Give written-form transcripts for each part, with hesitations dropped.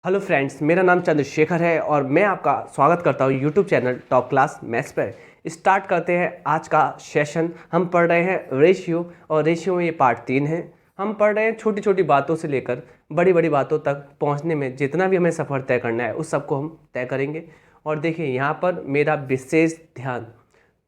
Hello friends, मेरा नाम चंद्रशेखर है और मैं आपका स्वागत करता हूँ YouTube channel top class maths पर। स्टार्ट करते हैं आज का सेशन। हम पढ़ रहे हैं रेशियो और रेशियो में ये पार्ट 3 है। हम पढ़ रहे हैं छोटी छोटी बातों से लेकर बड़ी बड़ी बातों तक पहुँचने में जितना भी हमें सफ़र तय करना है उस सबको हम तय करेंगे। और देखिए यहाँ पर मेरा विशेष ध्यान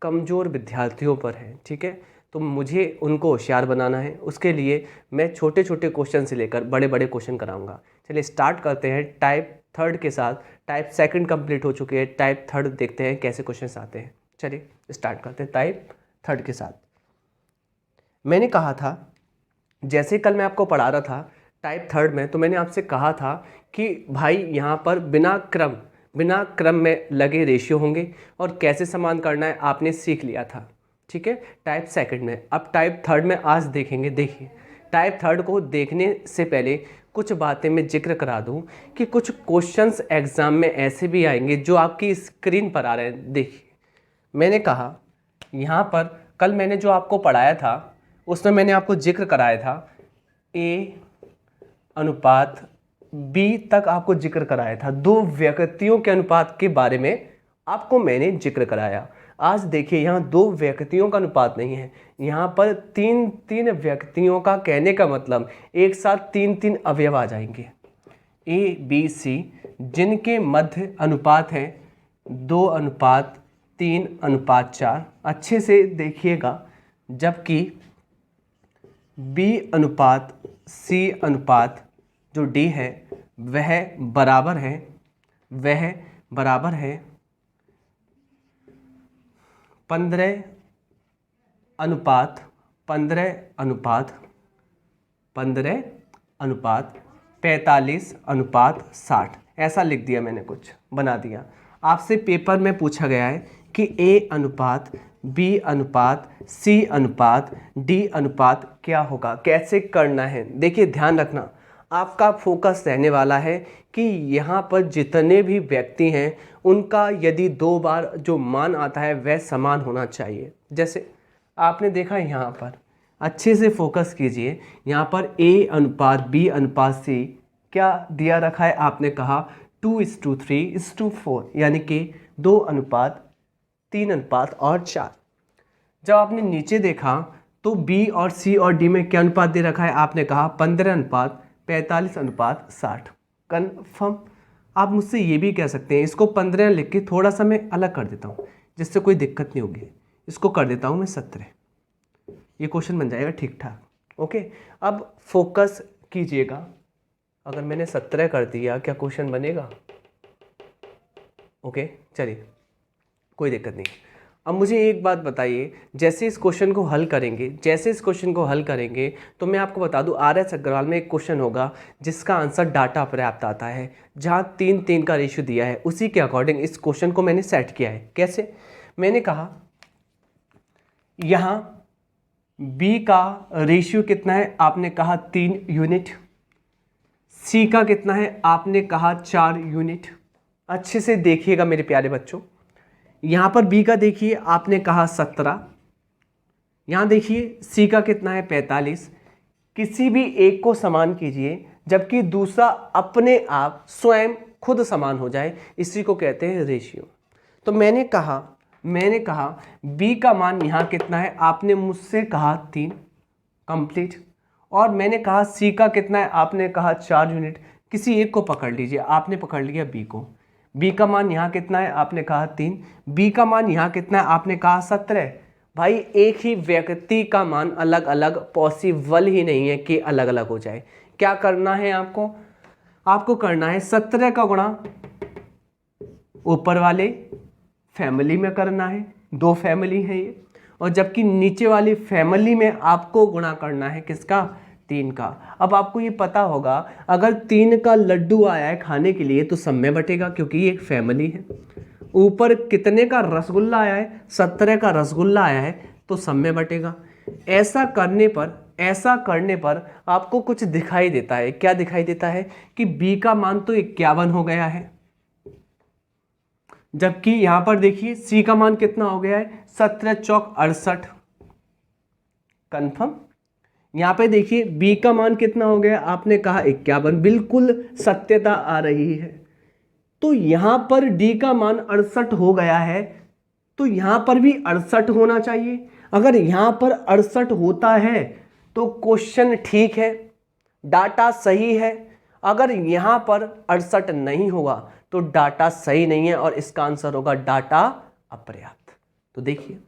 कमज़ोर विद्यार्थियों पर है, ठीक है। तो मुझे उनको होशियार बनाना है, उसके लिए मैं छोटे छोटे क्वेश्चन से लेकर बड़े बड़े क्वेश्चन कराऊंगा। चलिए स्टार्ट करते हैं टाइप थर्ड के साथ। टाइप सेकंड कंप्लीट हो चुकी है, टाइप थर्ड देखते हैं कैसे क्वेश्चंस आते हैं। चलिए स्टार्ट करते हैं टाइप थर्ड के साथ। मैंने कहा था, जैसे कल मैं आपको पढ़ा रहा था टाइप थर्ड में, तो मैंने आपसे कहा था कि भाई यहाँ पर बिना क्रम में लगे रेशियो होंगे और कैसे समान करना है आपने सीख लिया था, ठीक है, टाइप सेकंड में। अब टाइप थर्ड में आज देखेंगे। देखिए टाइप थर्ड को देखने से पहले कुछ बातें मैं जिक्र करा दूं कि कुछ क्वेश्चंस एग्जाम में ऐसे भी आएंगे जो आपकी स्क्रीन पर आ रहे हैं। देखिए मैंने कहा यहाँ पर कल मैंने जो आपको पढ़ाया था उसमें मैंने आपको जिक्र कराया था ए अनुपात बी तक आपको जिक्र कराया था। दो व्यक्तियों के अनुपात के बारे में आपको मैंने जिक्र कराया। आज देखिए यहाँ दो व्यक्तियों का अनुपात नहीं है, यहाँ पर तीन तीन व्यक्तियों का, कहने का मतलब एक साथ तीन तीन अवयव आ जाएंगे ए बी सी, जिनके मध्य अनुपात हैं 2:3:4। अच्छे से देखिएगा, जबकि बी अनुपात सी अनुपात जो डी है वह बराबर है 15:15:45:60। ऐसा लिख दिया मैंने, कुछ बना दिया। आपसे पेपर में पूछा गया है कि ए अनुपात बी अनुपात सी अनुपात डी अनुपात क्या होगा, कैसे करना है। देखिए ध्यान रखना, आपका फोकस रहने वाला है कि यहाँ पर जितने भी व्यक्ति हैं उनका यदि दो बार जो मान आता है वह समान होना चाहिए। जैसे आपने देखा यहाँ पर, अच्छे से फोकस कीजिए, यहाँ पर ए अनुपात बी अनुपात सी क्या दिया रखा है, आपने कहा 2:3:4, यानी कि 2:3:4। जब आपने नीचे देखा तो बी और सी और डी में क्या अनुपात दे रखा है, आपने कहा 15:45:60। कन्फर्म। आप मुझसे ये भी कह सकते हैं, इसको 15 लिख के थोड़ा सा मैं अलग कर देता हूँ जिससे कोई दिक्कत नहीं होगी। इसको कर देता हूँ मैं 17, ये क्वेश्चन बन जाएगा ठीक ठाक। ओके, अब फोकस कीजिएगा। अगर मैंने 17 कर दिया क्या क्वेश्चन बनेगा? ओके चलिए, कोई दिक्कत नहीं। अब मुझे एक बात बताइए, जैसे इस क्वेश्चन को हल करेंगे तो मैं आपको बता दूं, RS अग्रवाल में एक क्वेश्चन होगा जिसका आंसर डाटा पर्याप्त आता है, जहां 3:3 का रेशियो दिया है। उसी के अकॉर्डिंग इस क्वेश्चन को मैंने सेट किया है। कैसे? मैंने कहा यहाँ B का रेशियो कितना है, आपने कहा 3 यूनिट। C का कितना है, आपने कहा 4 यूनिट। अच्छे से देखिएगा मेरे प्यारे बच्चों, यहाँ पर B का देखिए आपने कहा 17, यहाँ देखिए C का कितना है 45। किसी भी एक को समान कीजिए जबकि दूसरा अपने आप स्वयं खुद समान हो जाए, इसी को कहते हैं रेशियो। तो मैंने कहा B का मान यहाँ कितना है, आपने मुझसे कहा 3, कंप्लीट। और मैंने कहा C का कितना है, आपने कहा 4 यूनिट। किसी एक को पकड़ लीजिए, आपने पकड़ लिया B को। B का मान यहाँ कितना है, आपने कहा 3। B का मान यहाँ कितना है, आपने कहा 17। भाई एक ही व्यक्ति का मान अलग अलग पॉसिबल ही नहीं है कि अलग अलग हो जाए। क्या करना है आपको करना है 17 का गुणा ऊपर वाले फैमिली में करना है, 2 फैमिली है ये, और जबकि नीचे वाली फैमिली में आपको गुणा करना है किसका, 3 का। अब आपको ये पता होगा, अगर 3 का लड्डू आया है खाने के लिए तो सब में बटेगा क्योंकि ये एक फैमिली है। ऊपर कितने का रसगुल्ला आया है, 17 का रसगुल्ला आया है तो सब में बटेगा। ऐसा करने पर आपको कुछ दिखाई देता है। क्या दिखाई देता है कि B का मान तो 51 हो गया है, जबकि यहां पर देखिए C का मान कितना हो गया है, 17 चौक 68। कन्फर्म। यहाँ पे देखिए b का मान कितना हो गया, आपने कहा 51, बिल्कुल सत्यता आ रही है। तो यहाँ पर d का मान 68 हो गया है, तो यहाँ पर भी 68 होना चाहिए। अगर यहाँ पर 68 होता है तो क्वेश्चन ठीक है, डाटा सही है। अगर यहाँ पर 68 नहीं होगा तो डाटा सही नहीं है और इसका आंसर होगा डाटा अपर्याप्त। तो देखिए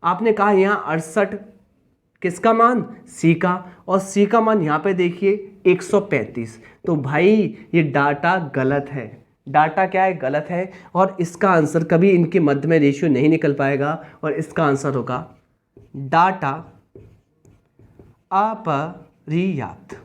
आपने कहा यहाँ 68 किसका मान, सी का, और सी का मान यहाँ पे देखिए 135। तो भाई ये डाटा गलत है, डाटा क्या है, गलत है, और इसका आंसर कभी इनके मध्य में रेशियो नहीं निकल पाएगा और इसका आंसर होगा डाटा अपर्याप्त।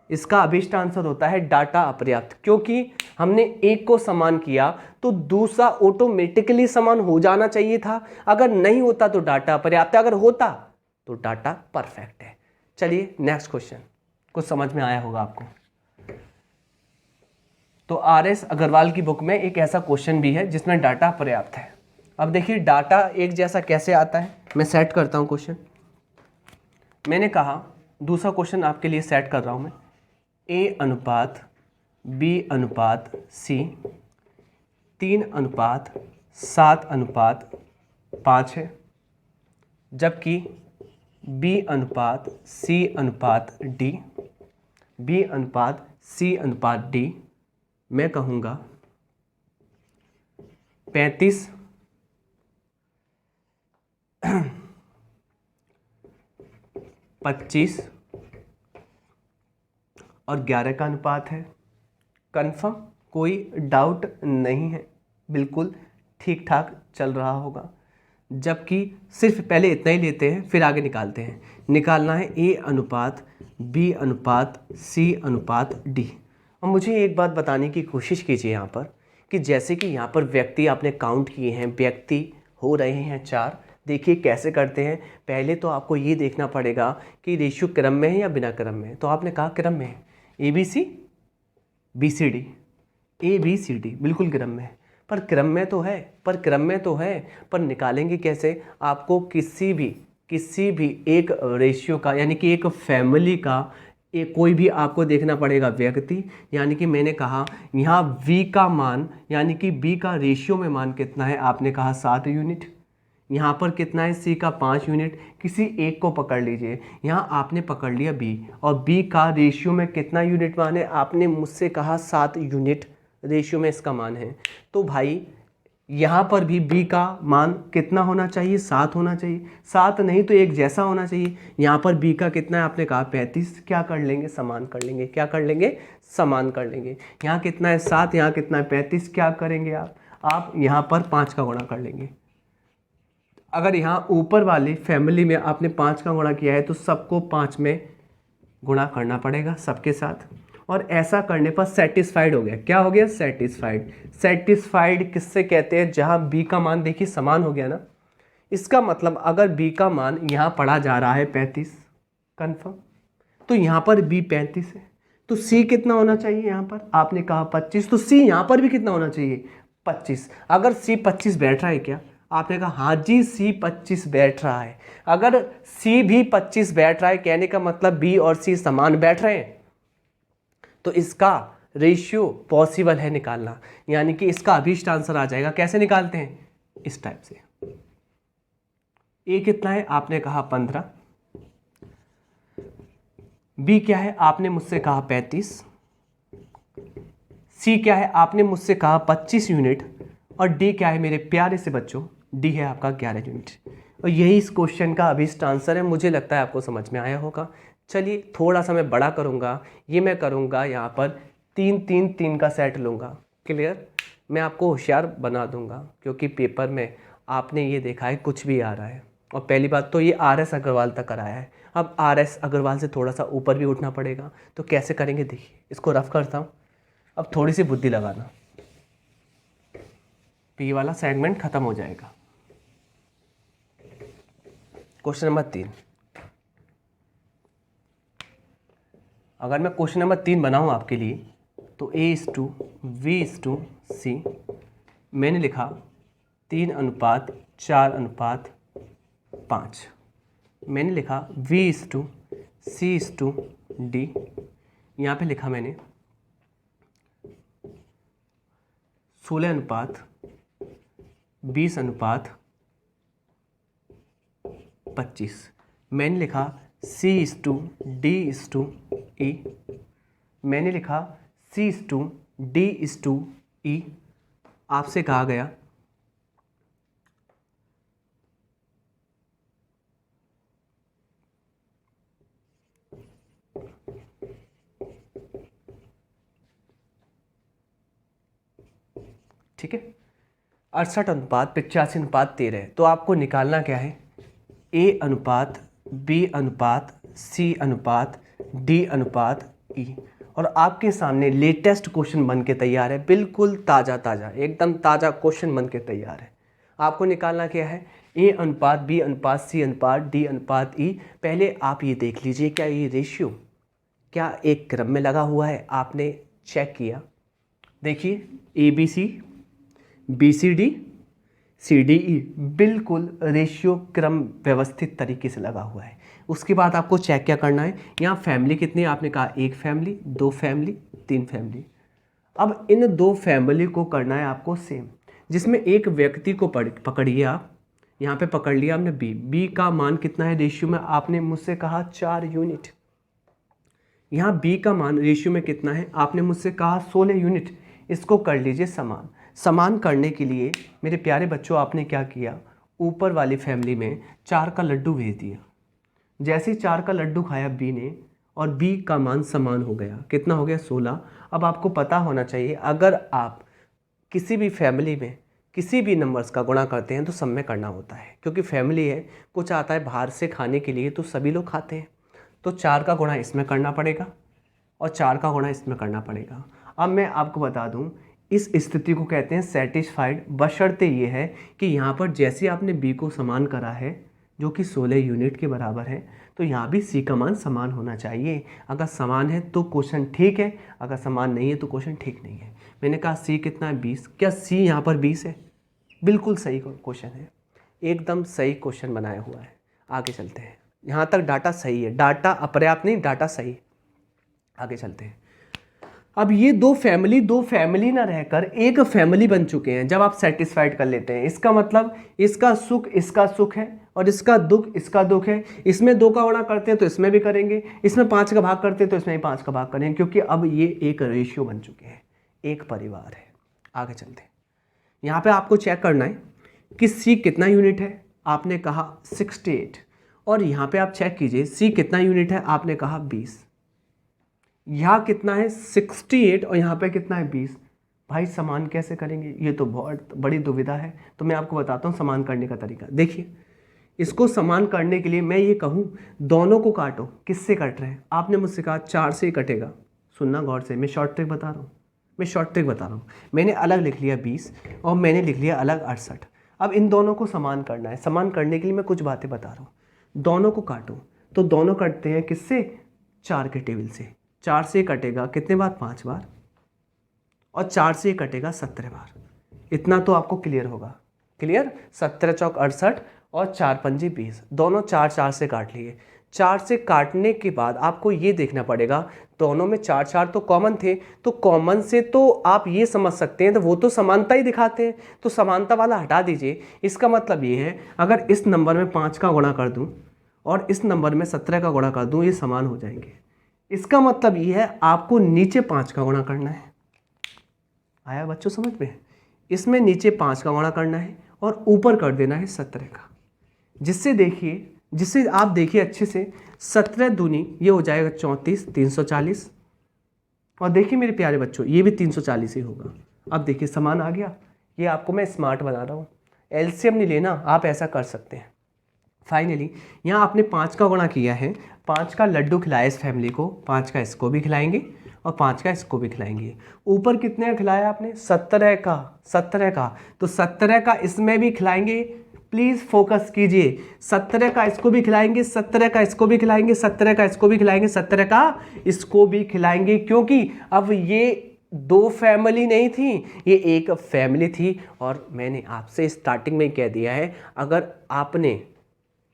इसका अभिष्ट आंसर होता है डाटा अपर्याप्त, क्योंकि हमने एक को समान किया तो दूसरा ऑटोमेटिकली समान हो जाना चाहिए था। अगर नहीं होता तो डाटा अपर्याप्त है, अगर होता तो डाटा परफेक्ट है। चलिए नेक्स्ट क्वेश्चन, कुछ समझ में आया होगा आपको। तो आर.एस. अग्रवाल की बुक में एक ऐसा क्वेश्चन भी है जिसमें डाटा पर्याप्त है। अब देखिए डाटा एक जैसा कैसे आता है, मैं सेट करता हूं क्वेश्चन। मैंने कहा दूसरा क्वेश्चन आपके लिए सेट कर रहा हूं मैं, A अनुपात B अनुपात C 3:7:5 है, जबकि B अनुपात C अनुपात D, B अनुपात C अनुपात D मैं कहूँगा 35 25 और 11 का अनुपात है। कंफर्म, कोई डाउट नहीं है, बिल्कुल ठीक ठाक चल रहा होगा। जबकि सिर्फ पहले इतना ही लेते हैं फिर आगे निकालते हैं। निकालना है A अनुपात B अनुपात C अनुपात D। और मुझे एक बात बताने की कोशिश कीजिए यहाँ पर कि जैसे कि यहाँ पर व्यक्ति आपने काउंट किए हैं, व्यक्ति हो रहे हैं 4। देखिए कैसे करते हैं। पहले तो आपको ये देखना पड़ेगा कि रेशियो क्रम में है या बिना क्रम में है। तो आपने कहा क्रम में है, ABC BCD ABCD बिल्कुल क्रम में है, पर क्रम में तो है, पर निकालेंगे कैसे। आपको किसी भी एक रेशियो का, यानी कि एक फैमिली का कोई भी आपको देखना पड़ेगा व्यक्ति। यानी कि मैंने कहा यहाँ V का मान, यानी कि B का रेशियो में मान कितना है, आपने कहा 7 यूनिट। यहाँ पर कितना है, C का 5 यूनिट। किसी एक को पकड़ लीजिए, यहाँ आपने पकड़ लिया B, और B का रेशियो में कितना यूनिट मान है, आपने मुझसे कहा 7 यूनिट रेशियो में इसका मान है। तो भाई यहाँ पर भी B का मान कितना होना चाहिए, 7 होना चाहिए। 7 नहीं तो एक जैसा होना चाहिए। यहाँ पर B का कितना है, आपने कहा 35। क्या कर लेंगे, समान कर लेंगे। क्या कर लेंगे, समान कर लेंगे। यहाँ कितना है 7, यहाँ कितना है 35। क्या करेंगे आप यहाँ पर 5 का गुणा कर लेंगे। अगर यहाँ ऊपर वाली फैमिली में आपने 5 का गुणा किया है तो सबको 5 में गुणा करना पड़ेगा सबके साथ, और ऐसा करने पर सेटिस्फाइड हो गया। क्या हो गया, सेटिस्फाइड। सेटिस्फाइड किससे कहते हैं, जहाँ B का मान देखिए समान हो गया ना। इसका मतलब अगर B का मान यहाँ पढ़ा जा रहा है 35 कन्फर्म, तो यहाँ पर B 35 है, तो C कितना होना चाहिए यहाँ पर, आपने कहा 25, तो C यहाँ पर भी कितना होना चाहिए, 25। अगर C 25 बैठ रहा है क्या, आपने कहा हाँ जी C 25 बैठ रहा है। अगर C भी 25 बैठ रहा है, कहने का मतलब B और C समान बैठ रहे हैं, तो इसका रेशियो पॉसिबल है निकालना। यानी कि इसका अभीष्ट आंसर आ जाएगा। कैसे निकालते हैं, इस टाइप से। A कितना है, आपने कहा 15। B क्या है, आपने मुझसे कहा 35। C क्या है, आपने मुझसे कहा 25 यूनिट। और D क्या है मेरे प्यारे से बच्चों, D है आपका 11 यूनिट। और यही इस क्वेश्चन का अभीष्ट आंसर है। मुझे लगता है आपको समझ में आया होगा। चलिए थोड़ा सा मैं बड़ा करूँगा, ये मैं करूँगा यहाँ पर 3 3 3 का सेट लूँगा। क्लियर, मैं आपको होशियार बना दूँगा, क्योंकि पेपर में आपने ये देखा है कुछ भी आ रहा है। और पहली बात तो ये R.S. अग्रवाल तक कराया है, अब R.S. अग्रवाल से थोड़ा सा ऊपर भी उठना पड़ेगा। तो कैसे करेंगे, देखिए इसको रफ करता हूँ। अब थोड़ी सी बुद्धि लगाना, P वाला सेगमेंट खत्म हो जाएगा। क्वेश्चन नंबर 3, अगर मैं क्वेश्चन नंबर 3 बनाऊँ आपके लिए, तो A:V:C मैंने लिखा 3:4:5। मैंने लिखा V:4 C/D, यहाँ पे लिखा मैंने 16:20:25। मैंने लिखा C/D/E, मैंने लिखा C/D/E। आपसे कहा गया ठीक है 68:85:13, तो आपको निकालना क्या है, A/B/C/D/E। और आपके सामने लेटेस्ट क्वेश्चन बन के तैयार है, बिल्कुल ताज़ा ताज़ा, एकदम ताज़ा क्वेश्चन बन के तैयार है। आपको निकालना क्या है, A/B/C/D/E। पहले आप ये देख लीजिए, क्या ये रेशियो क्या एक क्रम में लगा हुआ है, आपने चेक किया। देखिए ABC, BCD, CDE बिल्कुल रेशियो क्रम व्यवस्थित तरीके से लगा हुआ है। उसके बाद आपको चेक क्या करना है, यहाँ फैमिली कितनी है, आपने कहा एक फैमिली, दो फैमिली, तीन फैमिली। अब इन दो फैमिली को करना है आपको सेम, जिसमें एक व्यक्ति को पकड़िए आप, यहाँ पे पकड़ लिया आपने बी का मान कितना है रेशियो में, आपने मुझसे कहा 4 यूनिट। यहाँ बी का मान रेशियो में कितना है, आपने मुझसे कहा 16 यूनिट। इसको कर लीजिए समान। समान करने के लिए मेरे प्यारे बच्चों आपने क्या किया, ऊपर वाली फैमिली में 4 का लड्डू भेज दिया। जैसे ही 4 का लड्डू खाया बी ने, और बी का मान समान हो गया, कितना हो गया 16। अब आपको पता होना चाहिए, अगर आप किसी भी फैमिली में किसी भी नंबर्स का गुणा करते हैं तो सब में करना होता है, क्योंकि फैमिली है, कुछ आता है बाहर से खाने के लिए तो सभी लोग खाते हैं। तो 4 का गुणा इसमें करना पड़ेगा और 4 का गुणा इसमें करना पड़ेगा। अब मैं आपको बता दूं, इस स्थिति को कहते हैं सेटिस्फाइड, बशर्ते ये है कि यहाँ पर जैसे आपने बी को समान करा है जो कि 16 यूनिट के बराबर है, तो यहाँ भी सी का मान समान होना चाहिए। अगर समान है तो क्वेश्चन ठीक है, अगर समान नहीं है तो क्वेश्चन ठीक नहीं है। मैंने कहा सी कितना है 20, क्या सी यहाँ पर 20 है? बिल्कुल सही क्वेश्चन है, एकदम सही क्वेश्चन बनाया हुआ है। आगे चलते हैं, यहाँ तक डाटा सही है, डाटा अपर्याप्त नहीं, डाटा सही। आगे चलते हैं। अब ये दो फैमिली ना रहकर एक फैमिली बन चुके हैं। जब आप सेटिस्फाइड कर लेते हैं, इसका मतलब इसका सुख है और इसका दुख है। इसमें 2 का गुणा करते हैं तो इसमें भी करेंगे, इसमें 5 का भाग करते हैं तो इसमें भी 5 का भाग करेंगे, क्योंकि अब ये एक रेशियो बन चुके हैं, एक परिवार है। आगे चलते हैं। यहाँ पे आपको चेक करना है कि सी कितना यूनिट है, आपने कहा 68, और यहाँ पे आप चेक कीजिए सी कितना यूनिट है, आपने कहा 20। यहाँ कितना है 68 और यहाँ पे कितना है 20। भाई समान कैसे करेंगे, ये तो बहुत बड़ी दुविधा है। तो मैं आपको बताता हूँ समान करने का तरीका। देखिए, इसको समान करने के लिए मैं ये कहूँ दोनों को काटो। किससे कट रहे हैं? आपने मुझसे कहा 4 से ही कटेगा। सुनना गौर से, मैं शॉर्ट ट्रिक बता रहा हूँ। मैंने अलग लिख लिया 20 और मैंने लिख लिया अलग 68। अब इन दोनों को समान करना है। समान करने के लिए मैं कुछ बातें बता रहा हूँ। दोनों को काटो, तो दोनों कटते हैं किससे? 4 के टेबल से। 4 से कटेगा कितने बार? 5 बार। और 4 से कटेगा 17 बार। इतना तो आपको क्लियर होगा। क्लियर? 17 चौक 68 और 4 पंजे 20, दोनों 4 से काट लिए। 4 से काटने के बाद आपको ये देखना पड़ेगा, दोनों में 4 तो कॉमन थे, तो कॉमन से तो आप ये समझ सकते हैं तो वो तो समानता ही दिखाते हैं, तो समानता वाला हटा दीजिए। इसका मतलब ये है, अगर इस नंबर में 5 का गुणा कर दूँ और इस नंबर में 17 का गुणा कर दूँ, ये समान हो जाएंगे। इसका मतलब ये है आपको नीचे 5 का गुणा करना है। आया बच्चों समझ में? इसमें नीचे 5 का गुणा करना है और ऊपर कर देना है 17 का। जिससे आप देखिए अच्छे से, 17 दूनी ये हो जाएगा 34, 340। और देखिए मेरे प्यारे बच्चों, ये भी 340 ही होगा। अब देखिए समान आ गया। ये आपको मैं स्मार्ट बना रहा हूँ, एलसीएम नहीं लेना, आप ऐसा कर सकते हैं। फाइनली यहाँ आपने 5 का गुणा किया है, 5 का लड्डू खिलाया इस फैमिली को, 5 का इसको भी खिलाएंगे और 5 का इसको भी खिलाएंगे। ऊपर कितने का खिलाया आपने? 17 का, तो 17 का इसमें भी खिलाएंगे। प्लीज़ फोकस कीजिए, 17 का इसको भी खिलाएंगे, 17 का इसको भी खिलाएंगे, 17 का इसको भी खिलाएंगे, 17 का इसको भी खिलाएंगे, क्योंकि अब ये 2 फैमिली नहीं थी, ये एक फैमिली थी। और मैंने आपसे स्टार्टिंग में कह दिया है, अगर आपने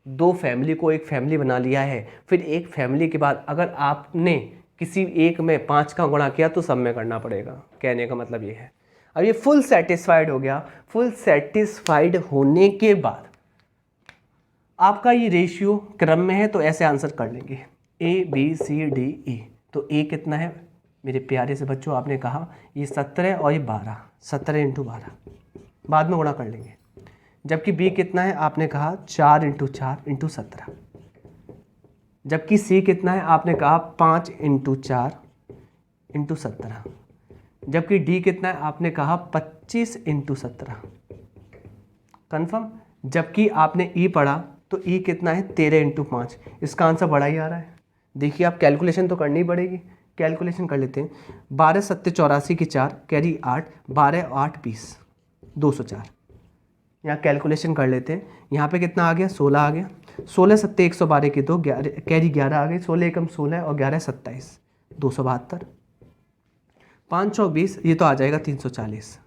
दो फैमिली को एक फैमिली बना लिया है, फिर एक फैमिली के बाद अगर आपने किसी एक में 5 का गुणा किया तो सब में करना पड़ेगा। कहने का मतलब ये है। अब ये फुल सेटिस्फाइड हो गया। फुल सेटिस्फाइड होने के बाद आपका ये रेशियो क्रम में है तो ऐसे आंसर कर लेंगे ABCDE। तो A कितना है मेरे प्यारे से बच्चों, आपने कहा ये 17 और ये 12, 17 × 12 बाद में गुणा कर लेंगे। जबकि B कितना है, आपने कहा 4 × 4 × 17। जबकि C कितना है, आपने कहा 5 × 4 × 17। जबकि D कितना है, आपने कहा 25 × 17। कन्फर्म। जबकि आपने E पढ़ा तो E कितना है 13 × 5। इसका आंसर बड़ा ही आ रहा है। देखिए आप कैलकुलेशन तो करनी पड़ेगी, कैलकुलेशन कर लेते हैं। 12 7 84 की 4 कैरी 8, 12 8 20, 204। यहाँ कैलकुलेशन कर लेते हैं। यहाँ पे कितना आ गया 16 आ गया। 16 7 112 की 2 कैरी 11 आ गई। 16 एकम 16 और 11 27, 272। 5 चौक 20, ये तो आ जाएगा 340।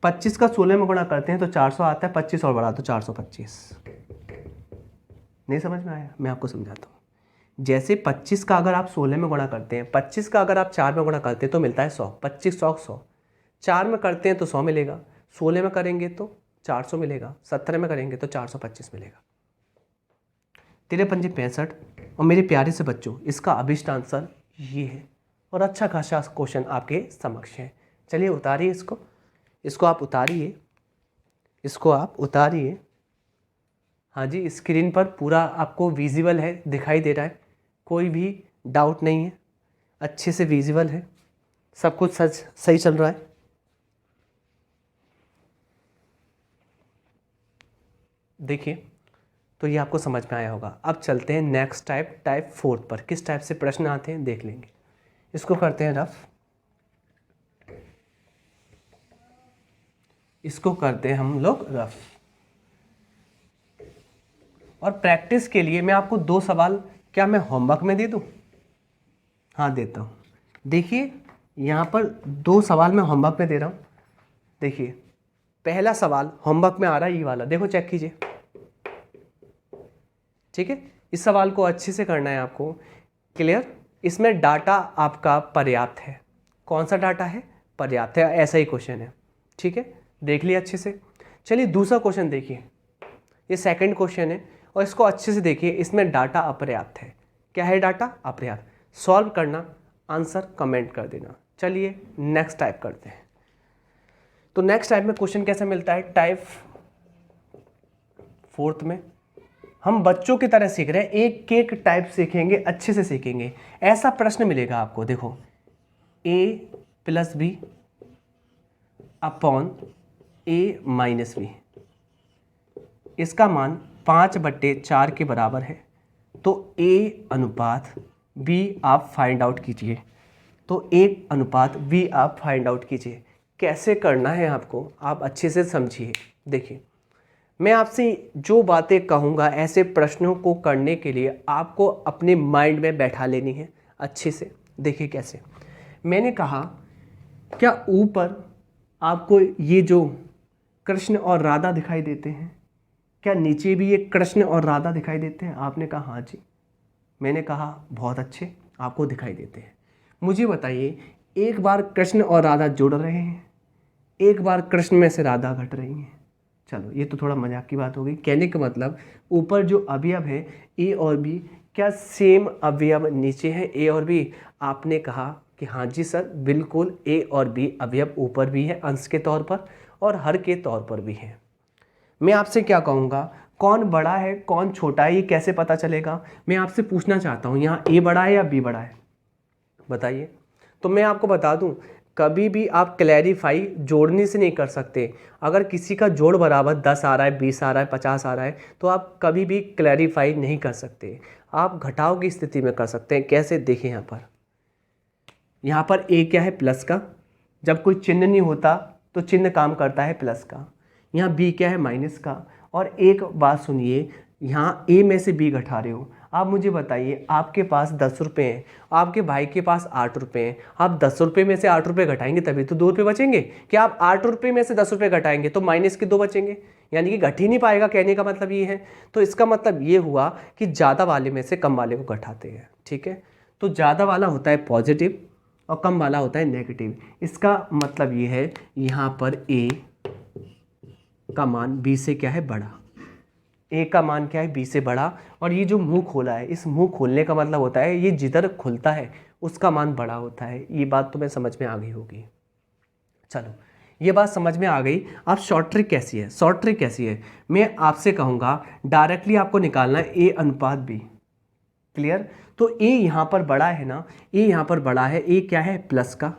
25 का 16 में गुणा करते हैं तो 400 आता है। 25 और बढ़ा तो 425। नहीं समझ में आया? मैं आपको समझाता हूँ। जैसे 25 का अगर आप 16 में गुणा करते हैं, 25 का अगर आप 4 में गुणा करते हैं तो मिलता है 100। 25 100 100, 4 में करते हैं तो 100 मिलेगा, 16 में करेंगे तो 400 मिलेगा, 17 में करेंगे तो 425 मिलेगा। 13 पंजे 65। और मेरे प्यारे से बच्चों इसका अभिष्ट आंसर ये है और अच्छा खासा क्वेश्चन आपके समक्ष है। चलिए उतारिए इसको आप उतारिए, इसको आप उतारिए। हाँ जी, स्क्रीन पर पूरा आपको विजिबल है, दिखाई दे रहा है, कोई भी डाउट नहीं है, अच्छे से विजिबल है, सब कुछ सही चल रहा है। देखिए तो ये आपको समझ में आया होगा। अब चलते हैं नेक्स्ट टाइप 4 पर। किस टाइप से प्रश्न आते हैं देख लेंगे। इसको करते हैं रफ, इसको करते हैं हम लोग रफ। और प्रैक्टिस के लिए मैं आपको 2 सवाल क्या मैं होमवर्क में दे दूं? हाँ देता हूँ। देखिए यहाँ पर 2 सवाल मैं होमवर्क में दे रहा हूँ। देखिए पहला सवाल होमवर्क में आ रहा है ये वाला, देखो चेक कीजिए। ठीक है, इस सवाल को अच्छे से करना है आपको। क्लियर? इसमें डाटा आपका पर्याप्त है। कौन सा डाटा है? पर्याप्त है, ऐसा ही क्वेश्चन है। ठीक है, देख लिया अच्छे से। चलिए दूसरा क्वेश्चन देखिए, ये सेकंड क्वेश्चन है और इसको अच्छे से देखिए। इसमें डाटा अपर्याप्त है। क्या है डाटा? अपर्याप्त। सॉल्व करना, आंसर कमेंट कर देना। चलिए नेक्स्ट टाइप करते हैं। तो नेक्स्ट टाइप में क्वेश्चन कैसा मिलता है? टाइप 4 में हम बच्चों की तरह सीख रहे हैं, एक एक टाइप सीखेंगे, अच्छे से सीखेंगे। ऐसा प्रश्न मिलेगा आपको, देखो a + b upon a - b, इसका मान 5/4 के बराबर है। तो a अनुपात b आप फाइंड आउट कीजिए। तो a अनुपात b आप फाइंड आउट कीजिए। कैसे करना है आपको, आप अच्छे से समझिए। देखिए मैं आपसे जो बातें कहूँगा, ऐसे प्रश्नों को करने के लिए आपको अपने माइंड में बैठा लेनी है अच्छे से। देखिए कैसे मैंने कहा, क्या ऊपर आपको ये जो कृष्ण और राधा दिखाई देते हैं, क्या नीचे भी ये कृष्ण और राधा दिखाई देते हैं? आपने कहा हाँ जी। मैंने कहा बहुत अच्छे, आपको दिखाई देते हैं। मुझे बताइए, एक बार कृष्ण और राधा जुड़ रहे हैं, एक बार कृष्ण में से राधा घट रही हैं। चलो ये तो थोड़ा मजाक की बात हो गई। कहने का मतलब ऊपर जो अवयव है ए और बी, क्या सेम अवयव नीचे है ए और बी? आपने कहा कि हाँ जी सर बिल्कुल, ए और बी अवयव ऊपर भी है अंश के तौर पर और हर के तौर पर भी है। मैं आपसे क्या कहूँगा, कौन बड़ा है कौन छोटा है ये कैसे पता चलेगा? मैं आपसे पूछना चाहता हूँ, यहाँ ए बड़ा है या बी बड़ा है? बताइए। तो मैं आपको बता दूँ, कभी भी आप क्लैरिफाई जोड़ने से नहीं कर सकते। अगर किसी का जोड़ बराबर 10 आ रहा है, 20 आ रहा है, 50 आ रहा है, तो आप कभी भी क्लैरिफाई नहीं कर सकते। आप घटाव की स्थिति में कर सकते हैं। कैसे? देखिए यहाँ पर ए क्या है? प्लस का। जब कोई चिन्ह नहीं होता तो चिन्ह काम करता है प्लस का। यहाँ बी क्या है? माइनस का। और एक बात सुनिए, यहाँ ए में से बी घटा रहे हो, आप मुझे बताइए, आपके पास 10 रुपये हैं, आपके भाई के पास 8 रुपये हैं, आप 10 रुपये में से 8 रुपये घटाएंगे तभी तो 2 रुपये बचेंगे। क्या आप 8 रुपये में से 10 रुपये घटाएंगे तो माइनस के 2 बचेंगे, यानी कि घट ही नहीं पाएगा, कहने का मतलब ये है। तो इसका मतलब ये हुआ कि ज़्यादा वाले में से कम वाले को घटाते हैं, ठीक है। तो ज़्यादा वाला होता है पॉजिटिव और कम वाला होता है नेगेटिव। इसका मतलब ये है यहाँ पर ए का मान बी से क्या है, बड़ा। ए का मान क्या है, बी से बड़ा। और ये जो मुंह खोला है, इस मुंह खोलने का मतलब होता है ये जिधर खुलता है उसका मान बड़ा होता है। ये बात तुम्हें समझ में आ गई होगी। चलो, ये बात समझ में आ गई। अब शॉर्ट ट्रिक कैसी है, शॉर्ट ट्रिक कैसी है, मैं आपसे कहूँगा डायरेक्टली आपको निकालना है ए अनुपात बी। क्लियर। तो ए यहाँ पर बड़ा है ना, ए यहाँ पर बड़ा है, ए क्या है, प्लस का।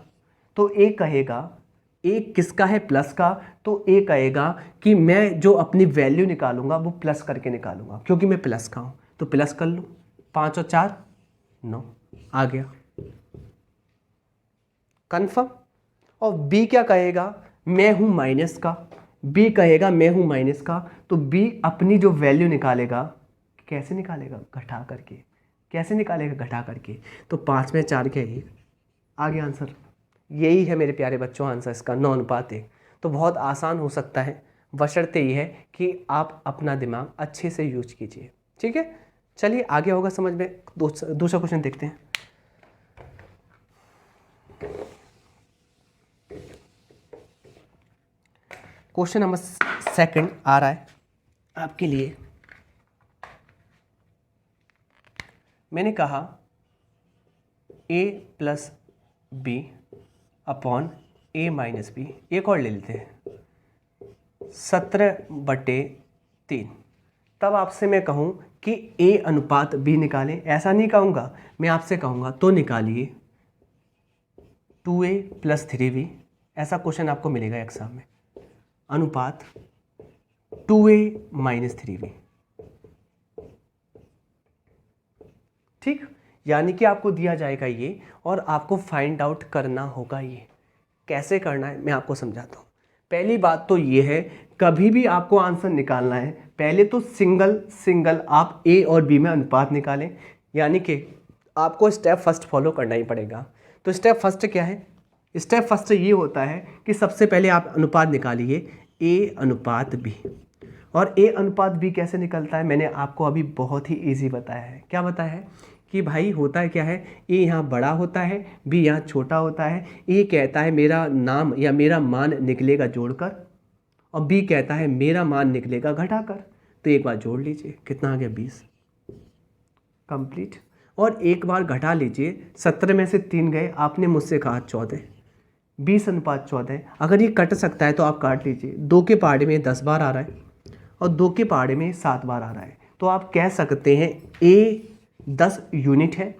तो ए कहेगा, ए किसका है, प्लस का। तो ए कहेगा कि मैं जो अपनी वैल्यू निकालूंगा वो प्लस करके निकालूंगा, क्योंकि मैं प्लस का हूँ। तो प्लस कर लूँ, 5 और 4 9 आ गया, कन्फर्म। और बी क्या कहेगा, मैं हूँ माइनस का। बी कहेगा मैं हूँ माइनस का। तो बी अपनी जो वैल्यू निकालेगा, कैसे निकालेगा, घटा करके। कैसे निकालेगा, घटा करके। तो 5 में 4 क्या, 1 आ गया आंसर। यही है मेरे प्यारे बच्चों आंसर इसका, 9 अनुपात 1। तो बहुत आसान हो सकता है, बशर्ते ये है कि आप अपना दिमाग अच्छे से यूज कीजिए, ठीक है। चलिए आगे होगा समझ में। दूसरा क्वेश्चन देखते हैं। क्वेश्चन नंबर 2 आ रहा है आपके लिए। मैंने कहा a plus b upon a minus b. एक और ले लेते हैं, 17/3। तब आपसे मैं कहूँ कि a अनुपात b निकालें, ऐसा नहीं कहूँगा, मैं आपसे कहूँगा तो निकालिए 2a प्लस 3b। ऐसा क्वेश्चन आपको मिलेगा एग्जाम में, अनुपात 2a माइनस 3b। ठीक, यानी कि आपको दिया जाएगा ये और आपको फाइंड आउट करना होगा। ये कैसे करना है मैं आपको समझाता हूँ। पहली बात तो ये है, कभी भी आपको आंसर निकालना है, पहले तो सिंगल आप ए और बी में अनुपात निकालें, यानी कि आपको स्टेप फर्स्ट फॉलो करना ही पड़ेगा। तो स्टेप फर्स्ट क्या है, स्टेप फर्स्ट ये होता है कि सबसे पहले आप अनुपात निकालिए ए अनुपात बी। और ए अनुपात बी कैसे निकलता है, मैंने आपको अभी बहुत ही ईजी बताया है। क्या बताया है कि भाई होता है क्या है, ए यहाँ बड़ा होता है, बी यहाँ छोटा होता है। ए कहता है मेरा नाम या मेरा मान निकलेगा जोड़कर, और बी कहता है मेरा मान निकलेगा घटाकर। तो एक बार जोड़ लीजिए, कितना आ गया, 20, कंप्लीट। और एक बार घटा लीजिए, 17 में से 3 गए, आपने मुझसे कहा 14, 20 अनुपात 14। अगर ये कट सकता है तो आप काट लीजिए। 2 के पहाड़े में 10 बार आ रहा है और 2 के पहाड़े में 7 बार आ रहा है। तो आप कह सकते हैं ए 10 यूनिट है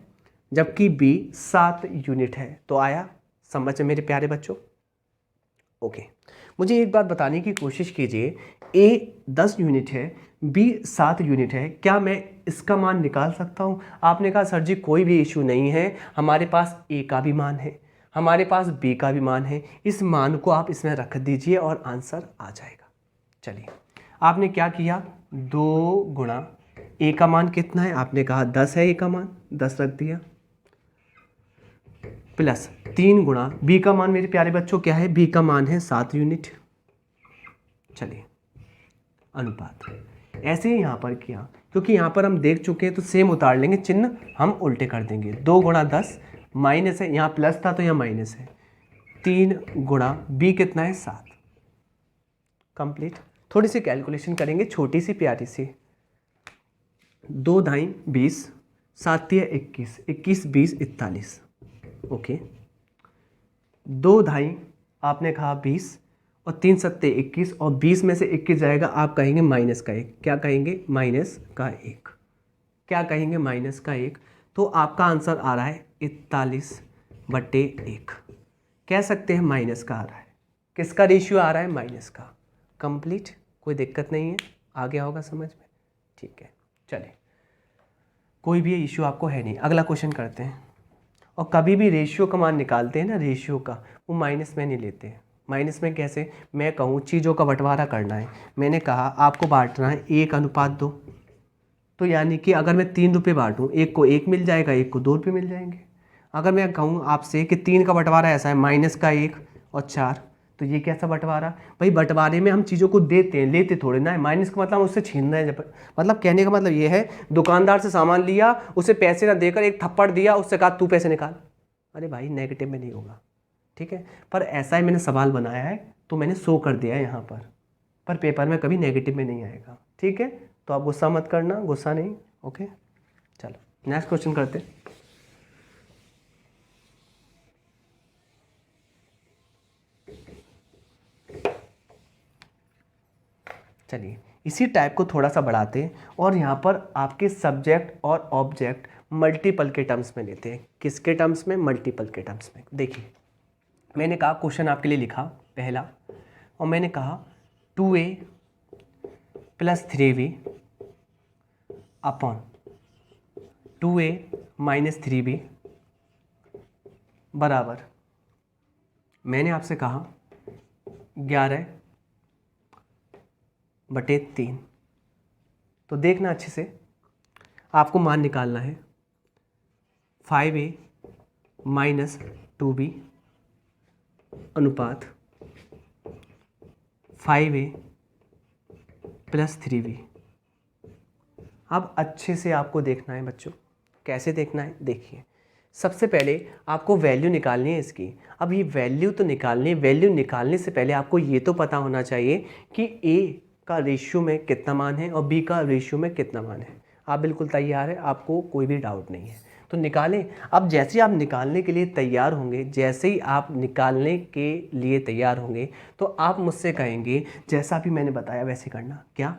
जबकि बी 7 यूनिट है। तो आया समझ में मेरे प्यारे बच्चों। ओके, मुझे एक बात बताने की कोशिश कीजिए, ए 10 यूनिट है, बी 7 यूनिट है, क्या मैं इसका मान निकाल सकता हूँ? आपने कहा सर जी कोई भी इशू नहीं है, हमारे पास ए का भी मान है, हमारे पास बी का भी मान है, इस मान को आप इसमें रख दीजिए और आंसर आ जाएगा। चलिए, आपने क्या किया, 2 गुणा ए का मान कितना है, आपने कहा 10 है, ए का मान 10 रख दिया, प्लस 3 गुणा बी का मान मेरे प्यारे बच्चों क्या है, बी का मान है 7 यूनिट। चलिए, अनुपात ऐसे ही यहाँ पर किया, क्योंकि यहाँ पर हम देख चुके हैं तो सेम उतार लेंगे, चिन्ह हम उल्टे कर देंगे। 2 गुणा 10 माइनस है, यहाँ प्लस था तो यहाँ माइनस है, 3 गुणा बी कितना है 7, कंप्लीट। थोड़ी सी कैलकुलेशन करेंगे, छोटी सी प्यारी सी। 2 दाई 20, 7 21, 21 20 41, ओके। 2 दाई आपने कहा 20 और 3 सत्ते 21, और 20 में से 21 जाएगा, आप कहेंगे माइनस का 1। क्या कहेंगे, माइनस का 1। क्या कहेंगे, माइनस का 1। तो आपका आंसर आ रहा है 41/1। कह सकते हैं माइनस का आ रहा है। किसका रेशियो आ रहा है, माइनस का। कंप्लीट, कोई दिक्कत नहीं है, आ गया होगा समझ में, ठीक है। चलिए, कोई भी इशू आपको है नहीं, अगला क्वेश्चन करते हैं। और कभी भी रेशियो का मान निकालते हैं ना, रेशियो का, वो माइनस में नहीं लेते हैं। माइनस में कैसे, मैं कहूँ चीज़ों का बंटवारा करना है, मैंने कहा आपको बांटना है 1/2, तो यानी कि अगर मैं 3 रुपये बांटूँ, एक को 1 मिल जाएगा, एक को 2 रुपये मिल जाएंगे। अगर मैं कहूँ आपसे कि 3 का बंटवारा ऐसा है, माइनस का 1 और 4, तो ये कैसा बंटवारा? भाई बंटवारे में हम चीज़ों को देते हैं, लेते थोड़े ना है। माइनस का मतलब हम उससे छीन रहे हैं। मतलब कहने का मतलब ये है, दुकानदार से सामान लिया, उसे पैसे ना देकर एक थप्पड़ दिया, उससे कहा तू पैसे निकाल। अरे भाई नेगेटिव में नहीं होगा, ठीक है। पर ऐसा ही मैंने सवाल बनाया है तो मैंने शो कर दिया है यहाँ पर पेपर में कभी नेगेटिव में नहीं आएगा, ठीक है। तो आप गुस्सा मत करना, गुस्सा नहीं, ओके। चलो नेक्स्ट क्वेश्चन करते हैं। चलिए इसी टाइप को थोड़ा सा बढ़ाते हैं और यहाँ पर आपके सब्जेक्ट और ऑब्जेक्ट मल्टीपल के टर्म्स में लेते हैं। किसके टर्म्स में? मल्टीपल के टर्म्स में। देखिए मैंने कहा, क्वेश्चन आपके लिए लिखा पहला, और मैंने कहा 2a + 3b upon 2a - 3b बराबर, मैंने आपसे कहा 11/3। तो देखना अच्छे से, आपको मान निकालना है 5a - 2b अनुपात 5a + 3b। अब अच्छे से आपको देखना है बच्चों। कैसे देखना है? देखिए सबसे पहले आपको वैल्यू निकालनी है इसकी। अब ये वैल्यू तो निकालनी है, वैल्यू निकालने से पहले आपको ये तो पता होना चाहिए कि a का रेशियो में कितना मान है और b का रेशियो में कितना मान है। आप बिल्कुल तैयार है, आपको कोई भी डाउट नहीं है तो निकालें। अब जैसे ही आप निकालने के लिए तैयार होंगे, जैसे ही आप निकालने के लिए तैयार होंगे तो आप मुझसे कहेंगे जैसा भी मैंने बताया वैसे करना। क्या?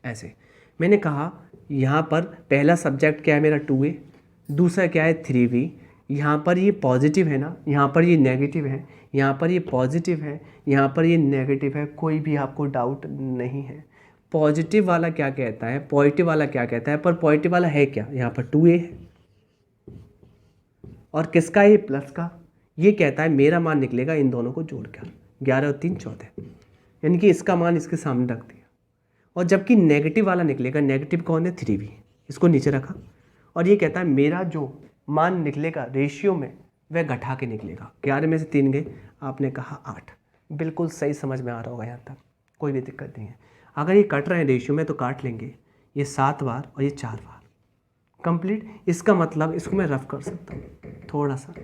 ऐसे मैंने कहा यहाँ पर पहला सब्जेक्ट क्या है मेरा 2a, दूसरा क्या है 3b। यहाँ पर ये पॉजिटिव है ना, यहाँ पर ये नेगेटिव है, यहाँ पर ये पॉजिटिव है, यहाँ पर ये नेगेटिव है, कोई भी आपको डाउट नहीं है। पॉजिटिव वाला क्या कहता है, पॉजिटिव वाला क्या कहता है, पर पॉजिटिव वाला है क्या? यहाँ पर 2a है और किसका है? प्लस का। ये कहता है मेरा मान निकलेगा इन दोनों को जोड़कर 11 और 3 14, यानी कि इसका मान इसके सामने रख दिया। और जबकि नेगेटिव वाला निकलेगा, नेगेटिव कौन है? 3b, इसको नीचे रखा। और ये कहता है मेरा जो मान निकलेगा रेशियो में वह घटा के निकलेगा। 11 में से 3 गए, आपने कहा 8। बिल्कुल सही समझ में आ रहा होगा यहाँ तक, कोई भी दिक्कत नहीं है। अगर ये कट रहे हैं रेशियो में तो काट लेंगे, ये 7 बार और ये 4 बार कंप्लीट। इसका मतलब इसको मैं रफ कर सकता हूँ थोड़ा सा,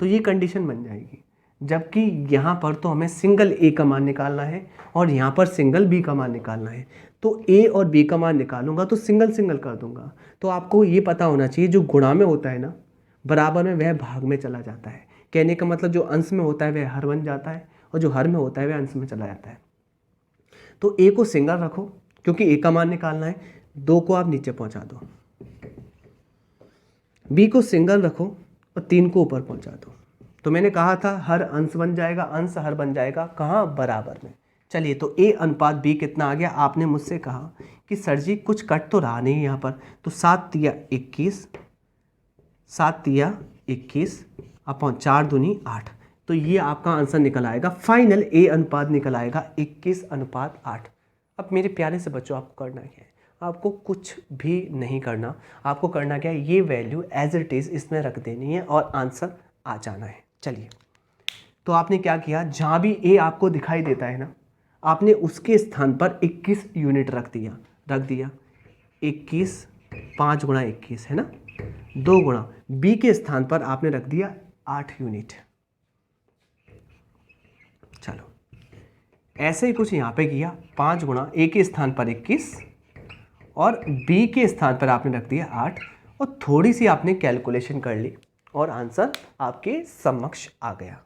तो ये कंडीशन बन जाएगी। जबकि यहाँ पर तो हमें सिंगल a का मान निकालना है और यहाँ पर सिंगल b का मान निकालना है। तो a और b का मान निकालूंगा तो सिंगल सिंगल कर दूंगा। तो आपको ये पता होना चाहिए जो गुणा में होता है ना, बराबर में वह भाग में चला जाता है। कहने का मतलब जो अंश में होता है वह हर बन जाता है और जो हर में होता है वह अंश में चला जाता है। तो a को सिंगल रखो क्योंकि a का मान निकालना है, 2 को आप नीचे पहुँचा दो। b को सिंगल रखो और 3 को ऊपर पहुँचा दो। तो मैंने कहा था हर अंश बन जाएगा, अंश हर बन जाएगा, कहाँ? बराबर में। चलिए तो a अनुपात b कितना आ गया? आपने मुझसे कहा कि सर जी कुछ कट तो रहा नहीं यहाँ पर, तो 7 तिया 21, 7 तिया 21 अपॉन 4 दूनी 8। तो ये आपका आंसर निकल आएगा, फाइनल a अनुपात निकल आएगा 21:8। अब मेरे प्यारे से बच्चों आपको करना क्या है? आपको कुछ भी नहीं करना, आपको करना क्या है? ये वैल्यू एज इट इज़ इसमें रख देनी है और आंसर आ जाना है। चलिए तो आपने क्या किया, जहाँ भी a आपको दिखाई देता है ना, आपने उसके स्थान पर 21 यूनिट रख दिया। 21 5 गुणा 21 है ना, 2 गुणा b के स्थान पर आपने रख दिया 8 यूनिट। चलो ऐसे ही कुछ यहाँ पे किया, 5 गुणा a के स्थान पर 21 और b के स्थान पर आपने रख दिया 8 और थोड़ी सी आपने कैलकुलेशन कर ली और आंसर आपके समक्ष आ गया।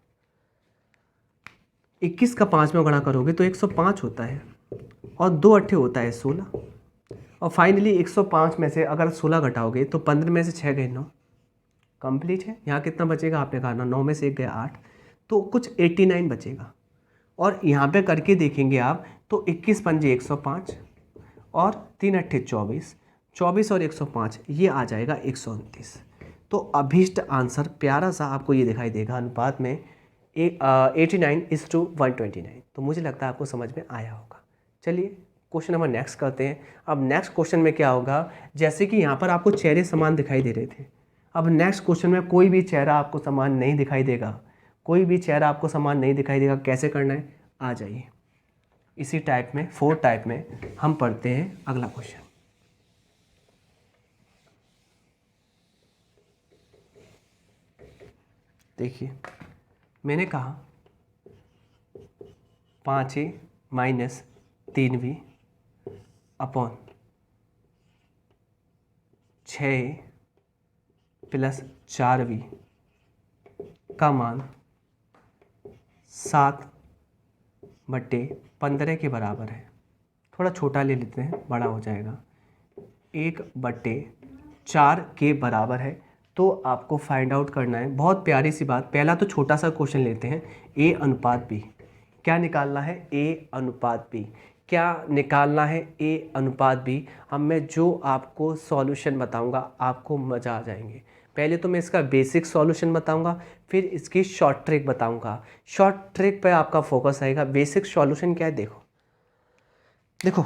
21 का 5 में गुणा करोगे तो 105 होता है और 2 अट्ठे होता है 16 और फाइनली 105 में से अगर 16 घटाओगे तो 15 में से 6 गए 9, कंप्लीट है। यहाँ कितना बचेगा? आपने कहा ना 9 में से 1 गया 8, तो कुछ 89 बचेगा। और यहाँ पे करके देखेंगे आप तो 21 पंजे 105 और 3 अट्ठे 24, 24 और 105 ये आ जाएगा 129। तो अभीष्ट आंसर प्यारा सा आपको ये दिखाई देगा अनुपात में 89:129। तो मुझे लगता है आपको समझ में आया होगा। चलिए क्वेश्चन नंबर नेक्स्ट करते हैं। अब नेक्स्ट क्वेश्चन में क्या होगा, जैसे कि यहाँ पर आपको चेहरे समान दिखाई दे रहे थे, अब नेक्स्ट क्वेश्चन में कोई भी चेहरा आपको समान नहीं दिखाई देगा, कोई भी चेहरा आपको समान नहीं दिखाई देगा। कैसे करना है, आ जाइए। इसी टाइप में 4 टाइप में हम पढ़ते हैं अगला क्वेश्चन। देखिए मैंने कहा 5a minus 3b upon 6a plus 4b का मान 7/15 के बराबर है। थोड़ा छोटा ले लेते हैं, बड़ा हो जाएगा। 1/4 के बराबर है। तो आपको फाइंड आउट करना है, बहुत प्यारी सी बात। पहला तो छोटा सा क्वेश्चन लेते हैं, a अनुपात b। क्या निकालना है, a अनुपात b। क्या निकालना है, a अनुपात b। अब मैं जो आपको सॉल्यूशन बताऊंगा आपको मज़ा आ जाएंगे। पहले तो मैं इसका बेसिक सॉल्यूशन बताऊंगा, फिर इसकी शॉर्ट ट्रिक बताऊंगा। शॉर्ट ट्रिक पे आपका फोकस आएगा। बेसिक सॉल्यूशन क्या है, देखो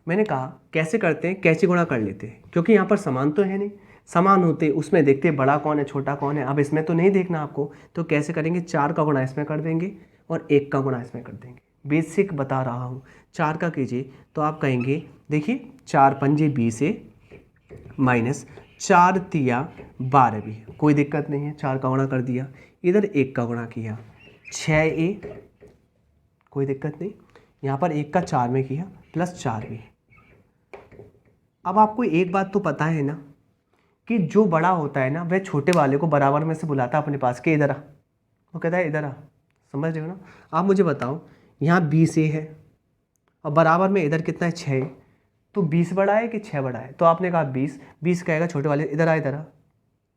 मैंने कहा कैसे करते हैं, कैसे गुणा कर लेते हैं, क्योंकि यहाँ पर समान तो है नहीं। समान होते उसमें देखते हैं बड़ा कौन है छोटा कौन है। अब इसमें तो नहीं देखना आपको, तो कैसे करेंगे, 4 का गुणा इसमें कर देंगे और 1 का गुणा इसमें कर देंगे। बेसिक बता रहा हूँ। 4 का कीजिए तो आप कहेंगे, देखिए 4 पंजे 20 है माइनस 4 तिया 12 भी, कोई दिक्कत नहीं है। 4 का गुणा कर दिया, इधर 1 का गुणा किया 6a, कोई दिक्कत नहीं। यहाँ पर 1 का 4 में किया प्लस 4 भी। अब आपको एक बात तो पता है ना कि जो बड़ा होता है ना वह छोटे वाले को बराबर में से बुलाता है अपने पास के, इधर आ। वो कहता है इधर आ, समझ रहे हो ना। आप मुझे बताओ, यहाँ 20a है और बराबर में इधर कितना है 6, तो 20 बड़ा है कि 6 बड़ा है। तो आपने कहा 20 कहेगा छोटे वाले इधर आ, इधर आ।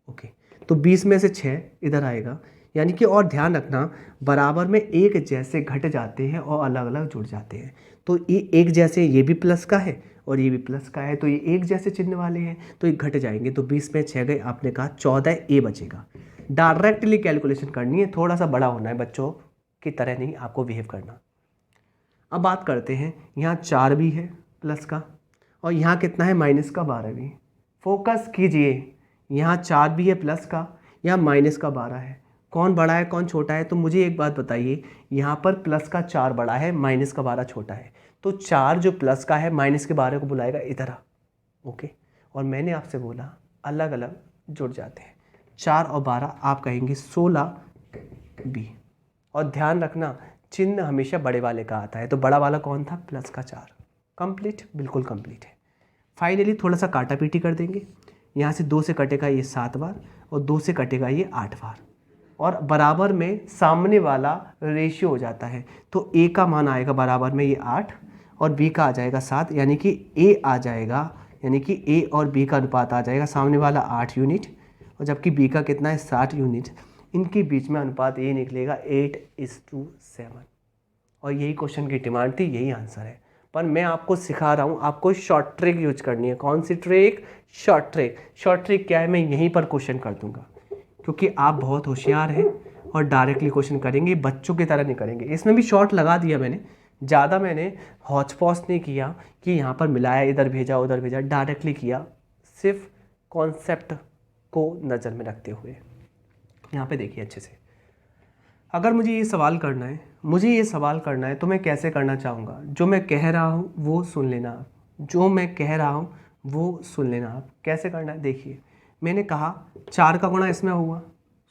ओके, तो 20 में से 6 इधर आएगा, यानी कि। और ध्यान रखना बराबर में एक जैसे घट जाते हैं और अलग अलग जुड़ जाते हैं। तो ये एक जैसे, ये भी प्लस का है और ये भी प्लस का है, तो ये एक जैसे चिन्ह वाले हैं तो ये घट जाएंगे। तो 20 में 6 गए, आपने कहा 14a बचेगा। डायरेक्टली कैलकुलेशन करनी है, थोड़ा सा बड़ा होना है, बच्चों की तरह नहीं आपको बिहेव करना। अब बात करते हैं, यहाँ 4 भी है प्लस का और यहाँ कितना है माइनस का 12 भी। फोकस कीजिए, यहाँ 4 भी है प्लस का, यहाँ माइनस का 12 है। कौन बड़ा है कौन छोटा है, तो मुझे एक बात बताइए, यहाँ पर प्लस का 4 बड़ा है, माइनस का 12 छोटा है। तो 4 जो प्लस का है माइनस के 12 को बुलाएगा इधर आ। ओके, और मैंने आपसे बोला अलग अलग जुड़ जाते हैं। 4 और 12 आप कहेंगे 16b। और ध्यान रखना चिन्ह हमेशा बड़े वाले का आता है, तो बड़ा वाला कौन था, प्लस का 4। कंप्लीट, बिल्कुल कंप्लीट है। फाइनली थोड़ा सा काटा पीटी कर देंगे। यहाँ से 2 से कटेगा ये 7 बार और 2 से कटेगा ये 8 बार, और बराबर में सामने वाला रेशियो हो जाता है। तो a का मान आएगा बराबर में ये 8 और b का आ जाएगा 7, यानी कि a आ जाएगा, यानी कि a और b का अनुपात आ जाएगा सामने वाला 8 यूनिट और जबकि b का कितना है 60 यूनिट। इनके बीच में अनुपात ये निकलेगा 8:7। और यही क्वेश्चन की डिमांड थी, यही आंसर है। पर मैं आपको सिखा रहा हूँ, आपको शॉर्ट ट्रिक यूज करनी है। कौन सी trick, short trick. Short trick क्या है, मैं यहीं पर क्वेश्चन कर दूंगा, क्योंकि आप बहुत होशियार हैं और डायरेक्टली क्वेश्चन करेंगे, बच्चों की तरह नहीं करेंगे। इसमें भी शॉर्ट लगा दिया मैंने, ज़्यादा मैंने हौच पौच नहीं किया कि यहाँ पर मिलाया इधर भेजा उधर भेजा, डायरेक्टली किया, सिर्फ कॉन्सेप्ट को नज़र में रखते हुए। यहाँ पे देखिए अच्छे से, अगर मुझे ये सवाल करना है, तो मैं कैसे करना चाहूँगा। जो मैं कह रहा हूँ वो सुन लेना आप, जो मैं कह रहा हूँ वो सुन लेना आप। कैसे करना है, देखिए मैंने कहा 4 का गुणा इसमें हुआ,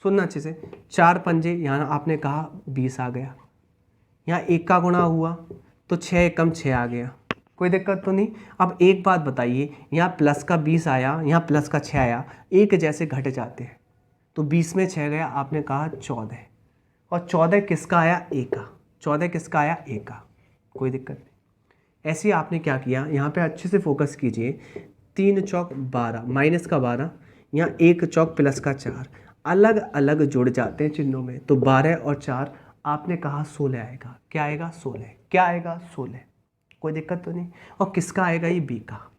सुनना अच्छे से। 4 पंजे, यहाँ आपने कहा 20 आ गया। यहाँ 1 का गुणा हुआ तो 6 एकम 6 आ गया, कोई दिक्कत तो नहीं। अब एक बात बताइए, यहाँ प्लस का 20 आया, यहाँ प्लस का 6 आया, एक जैसे घट जाते हैं। तो 20 में 6 गया, आपने कहा 14, और 14 किसका आया, a का। 14 किसका आया, a का, कोई दिक्कत नहीं। ऐसे ही आपने क्या किया, यहाँ पे अच्छे से फोकस कीजिए। 3 चौक 12, माइनस का 12, यहाँ 1 चौक प्लस का 4, अलग अलग जुड़ जाते हैं चिन्हों में। तो 12 और 4 आपने कहा 16 आएगा। क्या आएगा, 16। क्या आएगा, 16, कोई दिक्कत तो नहीं। और किसका आएगा, ये b का,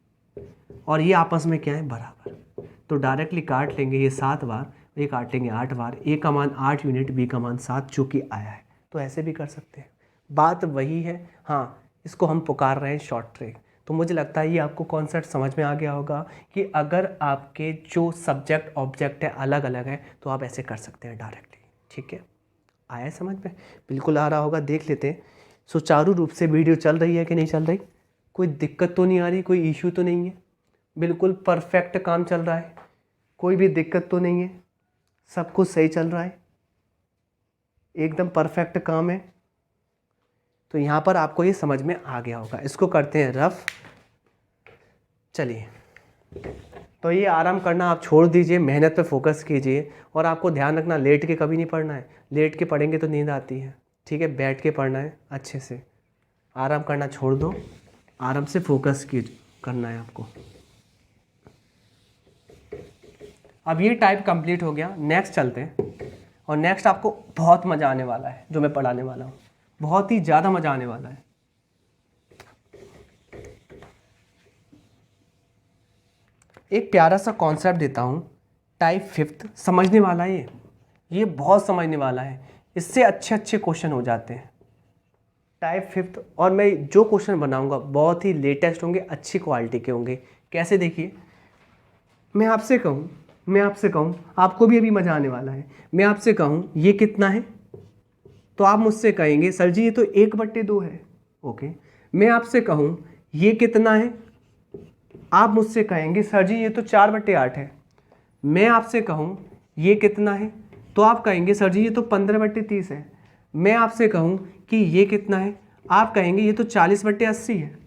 और ये आपस में क्या है, बराबर। तो डायरेक्टली काट लेंगे, ये 7 बार, ये काट लेंगे 8 बार। a का मान 8 यूनिट, b का मान 7 जो कि आया है। तो ऐसे भी कर सकते हैं, बात वही है। हाँ, इसको हम पुकार रहे हैं शॉर्ट ट्रैक। तो मुझे लगता है ये आपको कॉन्सेप्ट समझ में आ गया होगा कि अगर आपके जो सब्जेक्ट ऑब्जेक्ट है अलग अलग है तो आप ऐसे कर सकते हैं डायरेक्टली। ठीक है, आया समझ में? बिल्कुल आ रहा होगा। देख लेते हैं सुचारू रूप से वीडियो चल रही है कि नहीं चल रही, कोई दिक्कत तो नहीं आ रही, कोई इशू तो नहीं है, बिल्कुल परफेक्ट काम चल रहा है, कोई भी दिक्कत तो नहीं है, सब कुछ सही चल रहा है, एकदम परफेक्ट काम है। तो यहाँ पर आपको ये समझ में आ गया होगा। इसको करते हैं रफ। चलिए, तो ये आराम करना आप छोड़ दीजिए, मेहनत पे फोकस कीजिए। और आपको ध्यान रखना, लेट के कभी नहीं पढ़ना है, लेट के पढ़ेंगे तो नींद आती है। ठीक है, बैठ के पढ़ना है अच्छे से, आराम करना छोड़ दो, आराम से फोकस करना है आपको। अब ये टाइप कंप्लीट हो गया, नेक्स्ट चलते हैं। और नेक्स्ट आपको बहुत मज़ा आने वाला है, जो मैं पढ़ाने वाला हूँ, बहुत ही ज़्यादा मज़ा आने वाला है। एक प्यारा सा कॉन्सेप्ट देता हूँ, टाइप 5th, समझने वाला है ये बहुत समझने वाला है, इससे अच्छे अच्छे क्वेश्चन हो जाते हैं। टाइप 5th, और मैं जो क्वेश्चन बनाऊंगा बहुत ही लेटेस्ट होंगे, अच्छी क्वालिटी के होंगे। कैसे? देखिए, मैं आपसे कहूँ आपको भी अभी मज़ा आने वाला है। मैं आपसे कहूँ ये कितना है, तो आप मुझसे कहेंगे सर जी ये तो 1/2 है। ओके, मैं आपसे कहूँ ये कितना है, आप मुझसे कहेंगे सर जी ये तो 4/8 है। मैं आपसे कहूँ ये कितना है, तो आप कहेंगे सर जी ये तो 15/30 है। मैं आपसे कहूँ कि ये कितना है, आप कहेंगे ये तो 40/80 है।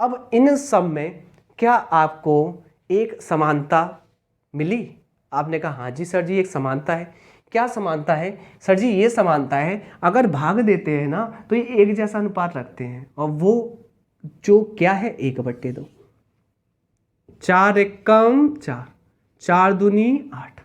अब इन सब में क्या आपको एक समानता मिली? आपने कहा हाँ जी सर जी एक समानता है। क्या समानता है? सर जी ये समानता है, अगर भाग देते हैं ना तो ये एक जैसा अनुपात रखते हैं, और वो जो क्या है 1/2। 4 एकम 4, 4 दूनी 8,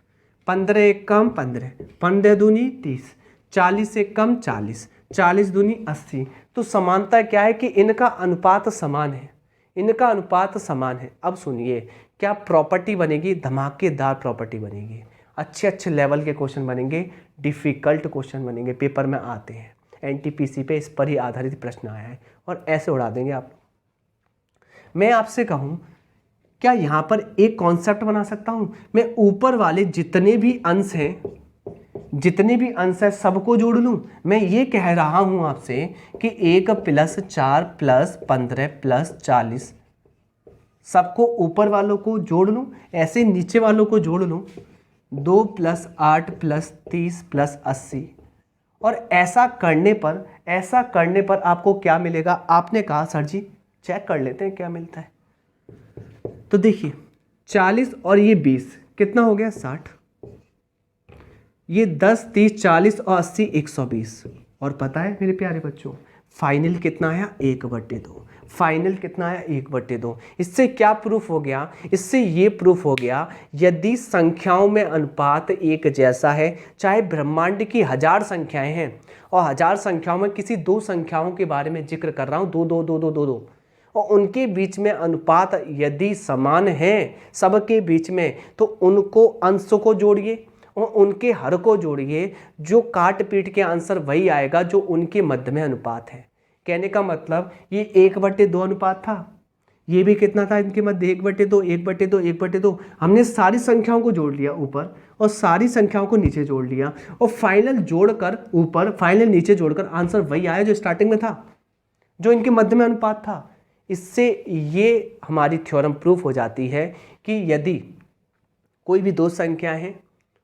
15 एकम 15, 15 दूनी 30, 40 एकम 40, 40 दूनी 80। तो समानता क्या है कि इनका अनुपात समान है, इनका अनुपात समान है। अब सुनिए क्या प्रॉपर्टी बनेगी, धमाकेदार प्रॉपर्टी बनेगी, अच्छे अच्छे लेवल के क्वेश्चन बनेंगे, डिफ़िकल्ट क्वेश्चन बनेंगे, पेपर में आते हैं। एनटीपीसी पे इस पर ही आधारित प्रश्न आया है और ऐसे उड़ा देंगे आप। मैं आपसे कहूँ क्या यहाँ पर एक कॉन्सेप्ट बना सकता हूँ, मैं ऊपर वाले जितने भी अंश हैं, जितने भी अंश है सबको जोड़ लूँ। मैं ये कह रहा हूँ आपसे कि 1 + 4 + 15 + 40, सबको ऊपर वालों को जोड़ लूँ, ऐसे नीचे वालों को जोड़ लूँ, 2 + 8 + 30 + 80। और ऐसा करने पर आपको क्या मिलेगा? आपने कहा सर जी चेक कर लेते हैं क्या मिलता है। तो देखिए 40 और ये 20 कितना हो गया 60, ये 10 30 40 और 80 120। और पता है मेरे प्यारे बच्चों फाइनल कितना आया 1/2। फाइनल कितना आया 1/2। इससे क्या प्रूफ हो गया? इससे ये प्रूफ हो गया यदि संख्याओं में अनुपात एक जैसा है, चाहे ब्रह्मांड की 1000 संख्याएं हैं और 1000 संख्याओं में किसी 2 संख्याओं के बारे में जिक्र कर रहा हूँ, 2 2 2 2 2 2, और उनके बीच में अनुपात यदि समान है सबके बीच में, तो उनको अंशों को जोड़िए और उनके हर को जोड़िए, जो काट पीट के आंसर वही आएगा जो उनके मध्य में अनुपात है। कहने का मतलब ये 1/2 अनुपात था, ये भी कितना था इनके मध्य 1/2 1/2 1/2। हमने सारी संख्याओं को जोड़ लिया ऊपर और सारी संख्याओं को नीचे जोड़ लिया, और फाइनल जोड़कर ऊपर फाइनल नीचे जोड़कर आंसर वही आया जो स्टार्टिंग में था, जो इनके मध्य में अनुपात था। इससे ये हमारी थ्योरम प्रूफ हो जाती है कि यदि कोई भी 2 संख्या हैं,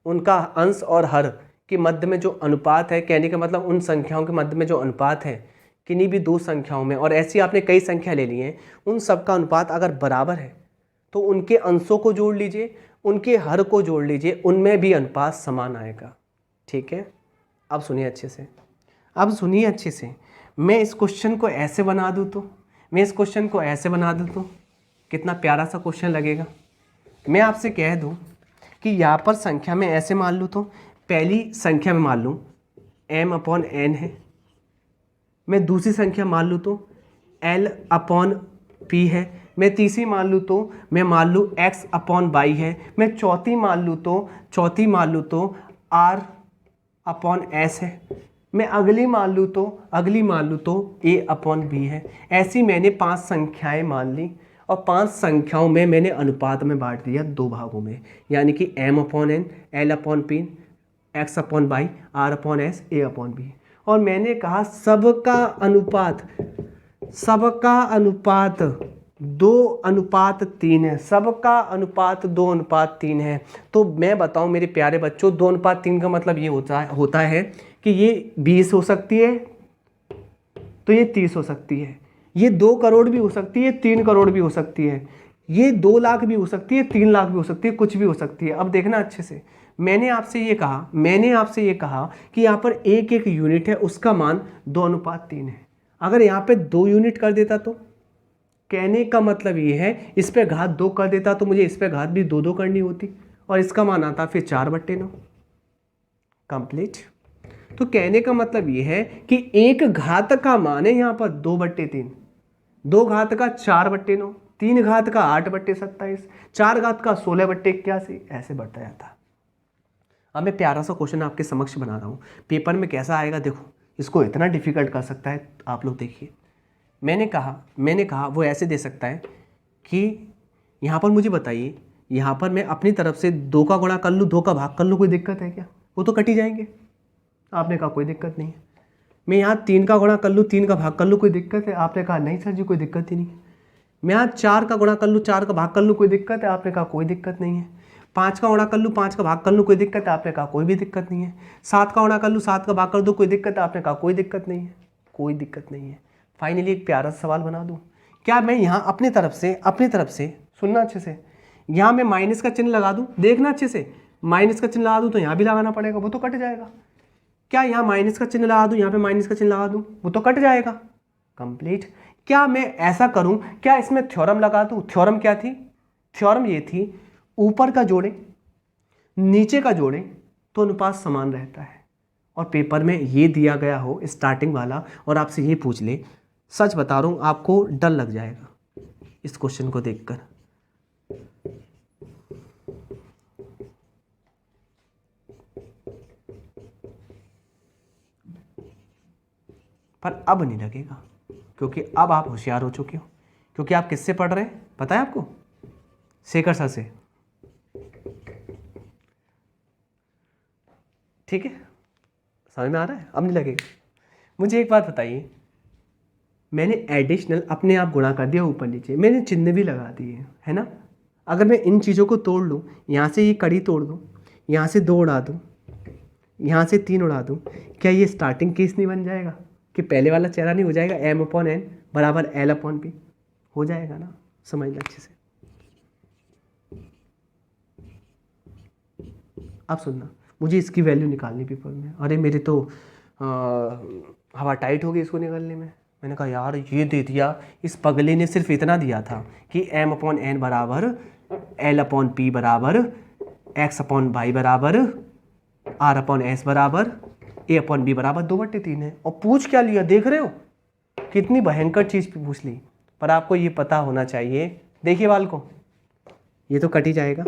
उनका अंश और हर के मध्य में जो अनुपात है, कहने का मतलब उन संख्याओं के मध्य में जो अनुपात है किन्हीं भी 2 संख्याओं में, और ऐसी आपने कई संख्या ले ली हैं, उन सब का अनुपात अगर बराबर है तो उनके अंशों को जोड़ लीजिए, उनके हर को जोड़ लीजिए, उनमें भी अनुपात समान आएगा। ठीक है, अब सुनिए अच्छे से, अब सुनिए अच्छे से। मैं इस क्वेश्चन को ऐसे बना दूँ तो, मैं इस क्वेश्चन को ऐसे बना दूँ तो कितना प्यारा सा क्वेश्चन लगेगा। मैं आपसे कह दूँ कि यहाँ पर संख्या में ऐसे मान लूँ तो, पहली संख्या में मान लूँ m/n है, मैं दूसरी संख्या मान लूँ तो L/P है, मैं तीसरी मान लूँ तो मैं मान लूँ x/y है, मैं चौथी मान लूँ तो R/s है, मैं अगली मान लूँ तो a अपॉन बी है। ऐसी मैंने 5 संख्याएं मान ली और 5 संख्याओं में मैंने अनुपात में बांट दिया 2 भागों में, यानी कि m upon n, l upon p, x upon y, r upon s, a upon b। और मैंने कहा सबका अनुपात 2:3 है, सबका अनुपात 2:3 है। तो मैं बताऊं मेरे प्यारे बच्चों, 2:3 का मतलब ये होता है कि ये 20 हो सकती है तो ये 30 हो सकती है, ये 2 करोड़ भी हो सकती है, 3 करोड़ भी हो सकती है, ये 2 लाख भी हो सकती है, 3 लाख भी हो सकती है, कुछ भी हो सकती है। अब देखना अच्छे से, मैंने आपसे ये कहा कि यहाँ पर एक यूनिट है, उसका मान 2:3 है। अगर यहाँ पे 2 यूनिट कर देता तो, कहने का मतलब ये है इस पे घात 2 कर देता तो मुझे इस पे घात भी 2 करनी होती और इसका मान आता फिर 4/9 कंप्लीट। तो कहने का मतलब ये है कि एक घात का मान है यहाँ पर 2/3, 2 घात का 4/9, 3 घात का 8/27, 4 घात का 16/81, ऐसे बढ़ता जाता। अब मैं प्यारा सा क्वेश्चन आपके समक्ष बना रहा हूँ, पेपर में कैसा आएगा देखो, इसको इतना डिफिकल्ट कर सकता है आप लोग देखिए। मैंने कहा वो ऐसे दे सकता है कि यहाँ पर मुझे बताइए, यहाँ पर मैं अपनी तरफ से 2 का गुणा कर लूँ, 2 का भाग कर लूँ, कोई दिक्कत है क्या? वो तो कट ही जाएंगे। आपने कहा कोई दिक्कत नहीं है। मैं यहाँ 3 का गुणा कर लूँ, 3 का भाग कर लूँ, कोई दिक्कत है? आपने कहा नहीं सर जी कोई दिक्कत ही नहीं है। मैं यहाँ 4 का गुणा कर लूँ, 4 का भाग कर लूँ, कोई दिक्कत है? आपने कहा कोई दिक्कत नहीं है। 5 का गुणा कर लूँ, 5 का भाग कर लूँ, कोई दिक्कत है? आपने कहा कोई भी दिक्कत नहीं है। 7 का गुणा कर लूँ, 7 का भाग कर दो, कोई दिक्कत है? आपने कहा कोई दिक्कत नहीं है, कोई दिक्कत नहीं है। फाइनली एक प्यारा सवाल बना दूँ क्या? मैं यहाँ अपनी तरफ से सुनना अच्छे से, यहाँ मैं माइनस का चिन्ह लगा दूँ, देखना अच्छे से, माइनस का चिन्ह लगा दूँ तो यहाँ भी लगाना पड़ेगा, वो तो कट जाएगा। क्या यहाँ माइनस का चिन्ह लगा दूँ, यहाँ पे माइनस का चिन्ह लगा दूँ, वो तो कट जाएगा कंप्लीट। क्या मैं ऐसा करूँ, क्या इसमें थ्योरम लगा दूँ? थ्योरम क्या थी? थ्योरम ये थी, ऊपर का जोड़े नीचे का जोड़े तो अनुपात समान रहता है। और पेपर में ये दिया गया हो स्टार्टिंग वाला और आपसे ये पूछ ले, सच बता रहा हूँ आपको डर लग जाएगा इस क्वेश्चन को देखकर। पर अब नहीं लगेगा, क्योंकि अब आप होशियार हो चुके हो। क्योंकि आप किससे पढ़ रहे हैं पता है आपको? शेखर सर से। ठीक है, समझ में आ रहा है? अब नहीं लगेगा। मुझे एक बात बताइए, मैंने एडिशनल अपने आप गुणा कर दिया ऊपर नीचे, मैंने चिन्ह भी लगा दिए है ना। अगर मैं इन चीज़ों को तोड़ लूँ, यहाँ से ये कड़ी तोड़ दूँ, यहाँ से 2 उड़ा दूँ, यहाँ से 3 उड़ा दूँ, क्या ये स्टार्टिंग केस नहीं बन जाएगा कि पहले वाला चेहरा नहीं हो जाएगा? m/n बराबर l/p हो जाएगा ना। समझना अच्छे से। अब सुनना, मुझे इसकी वैल्यू निकालनी पेपर में। अरे मेरे तो हवा टाइट हो गई इसको निकालने में। मैंने कहा यार ये दे दिया, इस पगले ने सिर्फ इतना दिया था कि m/n बराबर l/p बराबर x/y बराबर r/s बराबर a/b बराबर 2/3 है। और पूछ क्या लिया देख रहे हो? कितनी भयंकर चीज़ पूछ ली। पर आपको ये पता होना चाहिए, देखिए बाल को, ये तो कट ही जाएगा।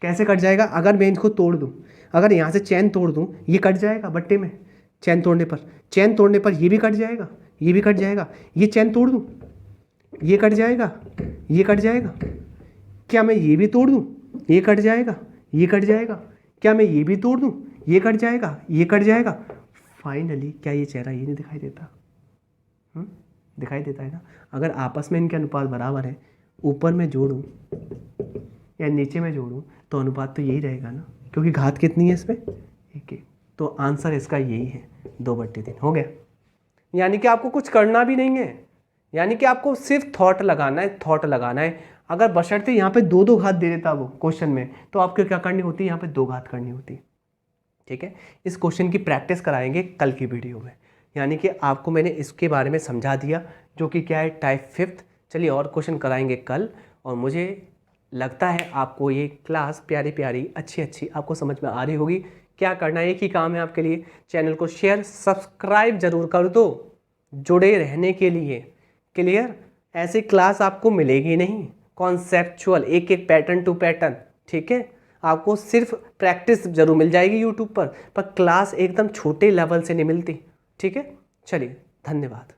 कैसे कट जाएगा? अगर मैं इनको तोड़ दूँ, अगर यहाँ से चैन तोड़ दूँ, ये कट जाएगा बट्टे में। चैन तोड़ने पर ये भी कट जाएगा, ये भी कट जाएगा। ये चैन तोड़ दूँ, ये कट जाएगा, ये कट जाएगा। क्या मैं ये भी तोड़ दूँ? ये कट जाएगा, ये कट जाएगा। क्या मैं ये भी तोड़ दूँ? ये कट जाएगा, ये कट जाएगा। फाइनली क्या ये चेहरा ये नहीं दिखाई देता? दिखाई देता है ना। अगर आपस में इनके अनुपात बराबर है, ऊपर में जोड़ूँ या नीचे में जोड़ूँ तो अनुपात तो यही रहेगा ना, क्योंकि घात कितनी है इसमें? 1। तो आंसर इसका यही है, 2/3 हो गया। यानी कि आपको कुछ करना भी नहीं है, यानी कि आपको सिर्फ थॉट लगाना है। अगर बशर्ते यहाँ पे 2 घात दे देता वो क्वेश्चन में, तो आपको क्या करनी होती है? यहाँ पे 2 घात करनी होती। ठीक है, इस क्वेश्चन की प्रैक्टिस कराएंगे कल की वीडियो में। यानी कि आपको मैंने इसके बारे में समझा दिया, जो कि क्या है, टाइप 5th। चलिए और क्वेश्चन कराएंगे कल। और मुझे लगता है आपको ये क्लास प्यारी अच्छी आपको समझ में आ रही होगी। क्या करना है, एक ही काम है आपके लिए, चैनल को शेयर सब्सक्राइब जरूर कर दो जुड़े रहने के लिए। क्लियर? ऐसी क्लास आपको मिलेगी नहीं, कॉन्सेप्चुअल, एक पैटर्न टू पैटर्न। ठीक है, आपको सिर्फ प्रैक्टिस जरूर मिल जाएगी यूट्यूब पर क्लास एकदम छोटे लेवल से नहीं मिलती। ठीक है, चलिए, धन्यवाद।